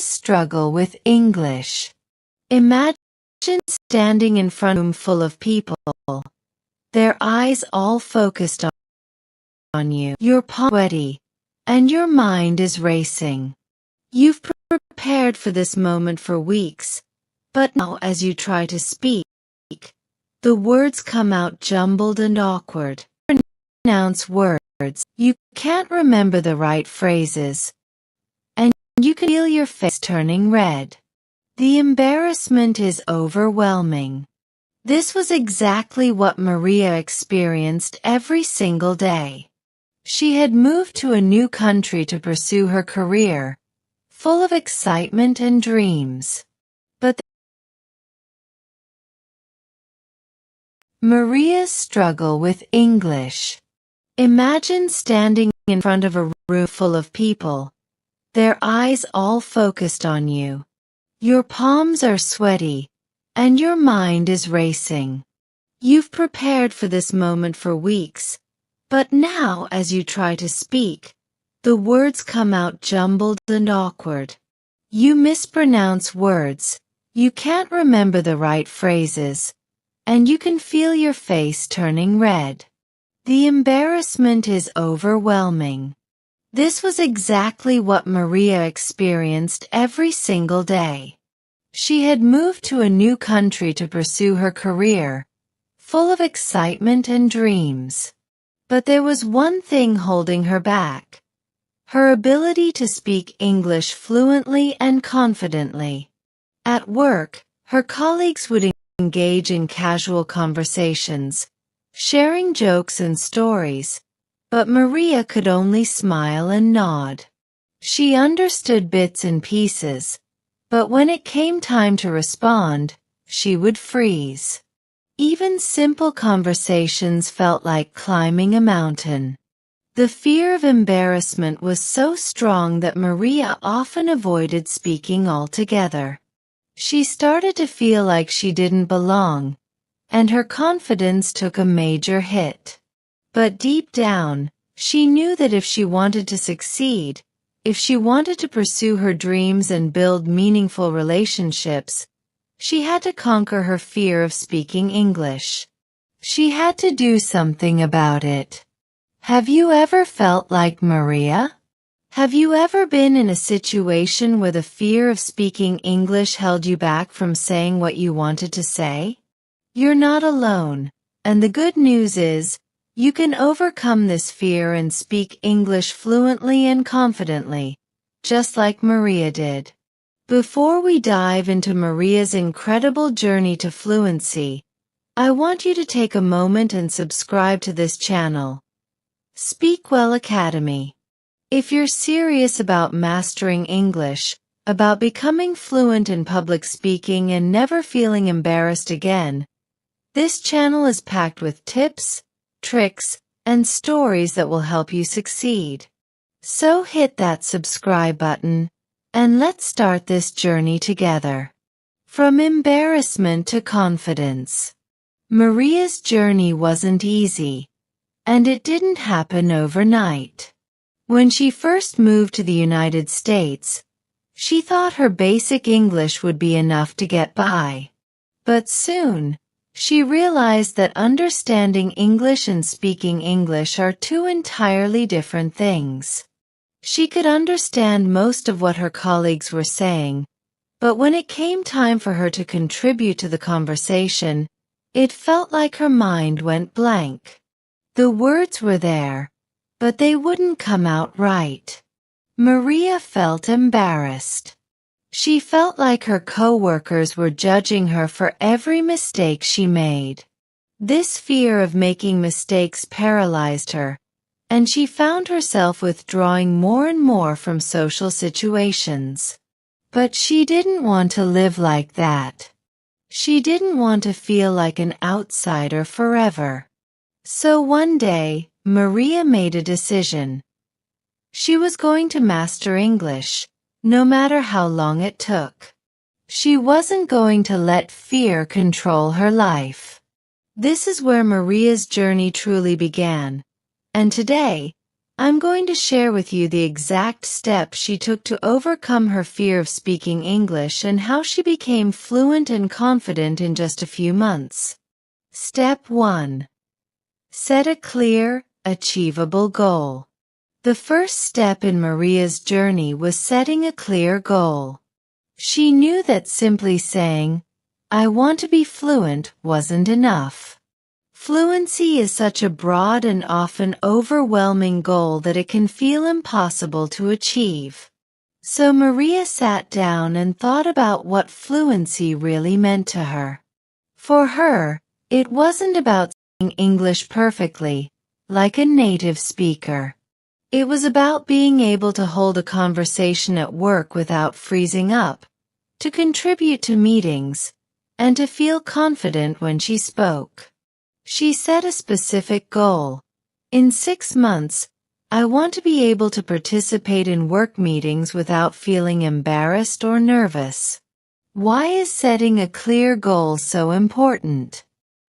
Maria's struggle with English. Imagine standing in front of a room full of people, their eyes all focused on you. You're sweaty, and your mind is racing. You've prepared for this moment for weeks, but now as you try to speak, the words come out jumbled and awkward. You pronounce words, you can't remember the right phrases, and you can feel your face turning red. The embarrassment is overwhelming. This was exactly what Maria experienced every single day. She had moved to a new country to pursue her career, full of excitement and dreams. But Maria's struggle with English. Imagine standing in front of a room full of people, their eyes all focused on you. Your palms are sweaty, and your mind is racing. You've prepared for this moment for weeks, but now as you try to speak, the words come out jumbled and awkward. You mispronounce words, you can't remember the right phrases, and you can feel your face turning red. The embarrassment is overwhelming. This was exactly what Maria experienced every single day. She had moved to a new country to pursue her career, full of excitement and dreams. But there was one thing holding her back: her ability to speak English fluently and confidently. At work, her colleagues would engage in casual conversations, sharing jokes and stories, but Maria could only smile and nod. She understood bits and pieces, but when it came time to respond, she would freeze. Even simple conversations felt like climbing a mountain. The fear of embarrassment was so strong that Maria often avoided speaking altogether. She started to feel like she didn't belong, and her confidence took a major hit. But deep down, she knew that if she wanted to succeed, if she wanted to pursue her dreams and build meaningful relationships, she had to conquer her fear of speaking English. She had to do something about it. Have you ever felt like Maria? Have you ever been in a situation where the fear of speaking English held you back from saying what you wanted to say? You're not alone, and the good news is, you can overcome this fear and speak English fluently and confidently, just like Maria did. Before we dive into Maria's incredible journey to fluency, I want you to take a moment and subscribe to this channel, SpeakWell Academy. If you're serious about mastering English, about becoming fluent in public speaking and never feeling embarrassed again, this channel is packed with tips, tricks, and stories that will help you succeed. So hit that subscribe button, and let's start this journey together. From embarrassment to confidence. Maria's journey wasn't easy, and it didn't happen overnight. When she first moved to the United States, she thought her basic English would be enough to get by. But soon, she realized that understanding English and speaking English are two entirely different things. She could understand most of what her colleagues were saying, but when it came time for her to contribute to the conversation, it felt like her mind went blank. The words were there, but they wouldn't come out right. Maria felt embarrassed. She felt like her coworkers were judging her for every mistake she made. This fear of making mistakes paralyzed her, and she found herself withdrawing more and more from social situations. But she didn't want to live like that. She didn't want to feel like an outsider forever. So one day, Maria made a decision. She was going to master English, no matter how long it took. She wasn't going to let fear control her life. This is where Maria's journey truly began, and today, I'm going to share with you the exact steps she took to overcome her fear of speaking English and how she became fluent and confident in just a few months. Step 1. Set a clear, achievable goal. The first step in Maria's journey was setting a clear goal. She knew that simply saying, "I want to be fluent," wasn't enough. Fluency is such a broad and often overwhelming goal that it can feel impossible to achieve. So Maria sat down and thought about what fluency really meant to her. For her, it wasn't about speaking English perfectly, like a native speaker. It was about being able to hold a conversation at work without freezing up, to contribute to meetings, and to feel confident when she spoke. She set a specific goal. In 6 months, I want to be able to participate in work meetings without feeling embarrassed or nervous. Why is setting a clear goal so important?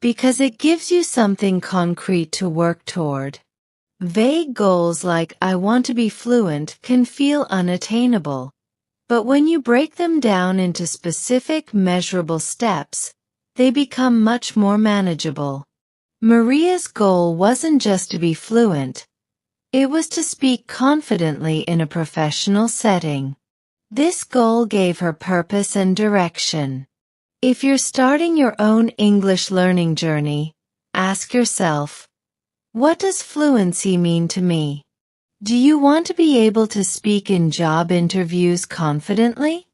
Because it gives you something concrete to work toward. Vague goals like "I want to be fluent" can feel unattainable. But when you break them down into specific, measurable steps, they become much more manageable. Maria's goal wasn't just to be fluent. It was to speak confidently in a professional setting. This goal gave her purpose and direction. If you're starting your own English learning journey, ask yourself, what does fluency mean to me? Do you want to be able to speak in job interviews confidently?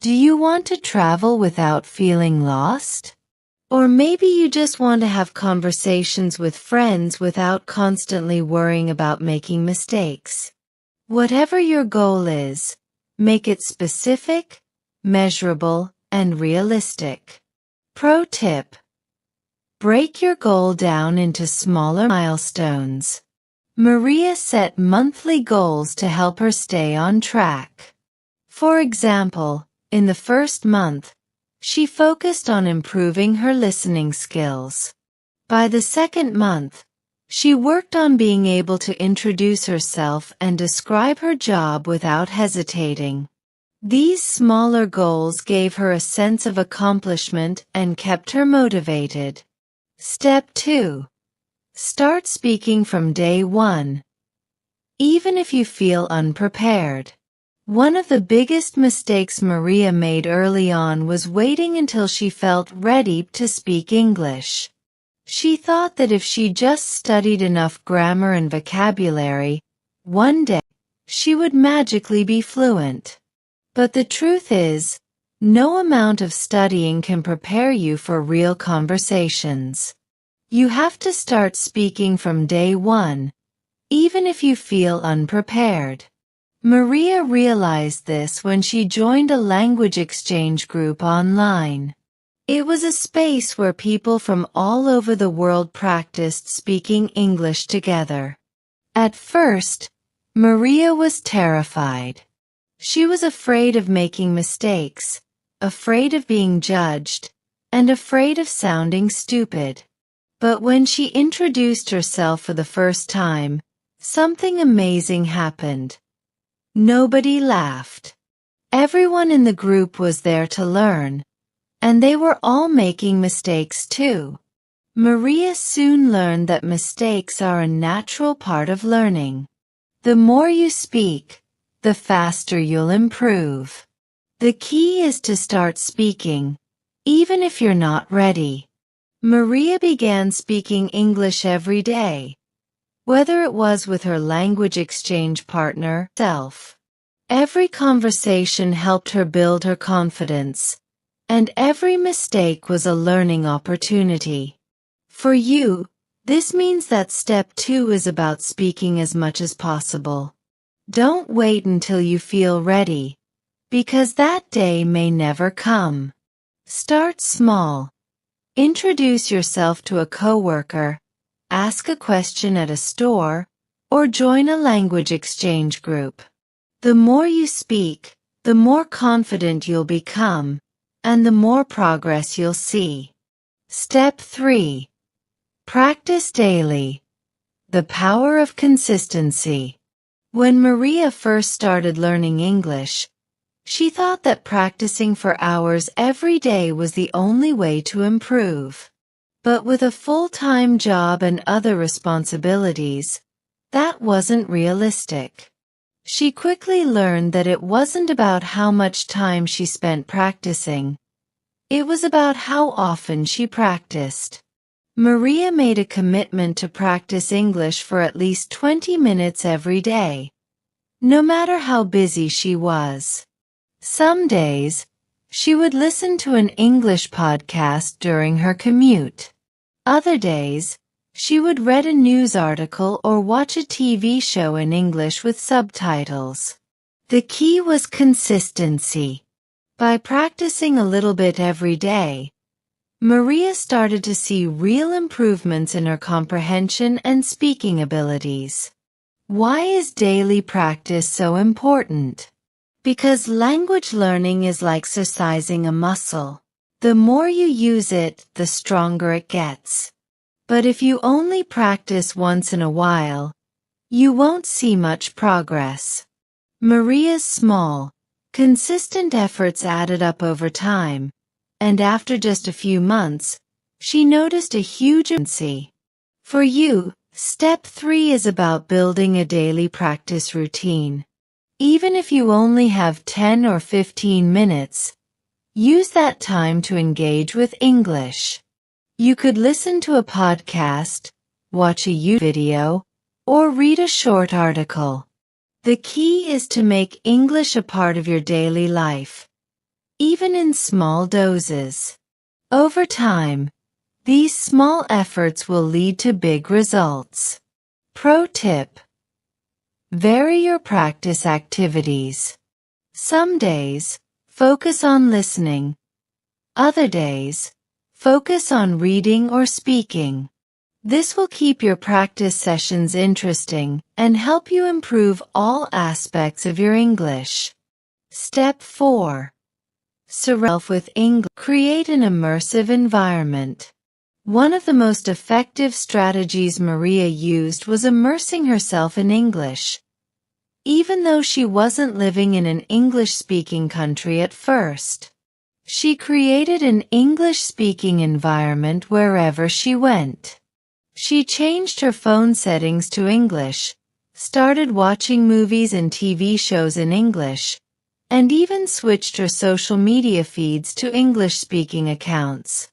Do you want to travel without feeling lost? Or maybe you just want to have conversations with friends without constantly worrying about making mistakes. Whatever your goal is, make it specific, measurable, and realistic. Pro tip: break your goal down into smaller milestones. Maria set monthly goals to help her stay on track. For example, in the first month, she focused on improving her listening skills. By the second month, she worked on being able to introduce herself and describe her job without hesitating. These smaller goals gave her a sense of accomplishment and kept her motivated. Step 2. Start speaking from day 1. Even if you feel unprepared. One of the biggest mistakes Maria made early on was waiting until she felt ready to speak English. She thought that if she just studied enough grammar and vocabulary, one day, she would magically be fluent. But the truth is, no amount of studying can prepare you for real conversations. You have to start speaking from day 1, even if you feel unprepared. Maria realized this when she joined a language exchange group online. It was a space where people from all over the world practiced speaking English together. At first, Maria was terrified. She was afraid of making mistakes, afraid of being judged, and afraid of sounding stupid. But when she introduced herself for the first time, something amazing happened. Nobody laughed. Everyone in the group was there to learn, and they were all making mistakes too. Maria soon learned that mistakes are a natural part of learning. The more you speak, the faster you'll improve. The key is to start speaking, even if you're not ready. Maria began speaking English every day, whether it was with her language exchange partner, herself. Every conversation helped her build her confidence, and every mistake was a learning opportunity. For you, this means that step 2 is about speaking as much as possible. Don't wait until you feel ready, because that day may never come. Start small. Introduce yourself to a coworker, ask a question at a store, or join a language exchange group. The more you speak, the more confident you'll become, and the more progress you'll see. Step 3. Practice daily. The power of consistency. When Maria first started learning English, she thought that practicing for hours every day was the only way to improve. But with a full-time job and other responsibilities, that wasn't realistic. She quickly learned that it wasn't about how much time she spent practicing. It was about how often she practiced. Maria made a commitment to practice English for at least 20 minutes every day, no matter how busy she was. Some days, she would listen to an English podcast during her commute. Other days, she would read a news article or watch a TV show in English with subtitles. The key was consistency. By practicing a little bit every day, Maria started to see real improvements in her comprehension and speaking abilities. Why is daily practice so important? Because language learning is like exercising a muscle. The more you use it, the stronger it gets. But if you only practice once in a while, you won't see much progress. Maria's small, consistent efforts added up over time, and after just a few months, she noticed a huge improvement. For you, step 3 is about building a daily practice routine. Even if you only have 10 or 15 minutes, use that time to engage with English. You could listen to a podcast, watch a YouTube video, or read a short article. The key is to make English a part of your daily life, even in small doses. Over time, these small efforts will lead to big results. Pro tip: vary your practice activities. Some days, focus on listening. Other days, focus on reading or speaking. This will keep your practice sessions interesting and help you improve all aspects of your English. Step 4. Surround yourself with English. Create an immersive environment. One of the most effective strategies Maria used was immersing herself in English, even though she wasn't living in an English-speaking country at first. She created an English-speaking environment wherever she went. She changed her phone settings to English, started watching movies and TV shows in English, and even switched her social media feeds to English-speaking accounts.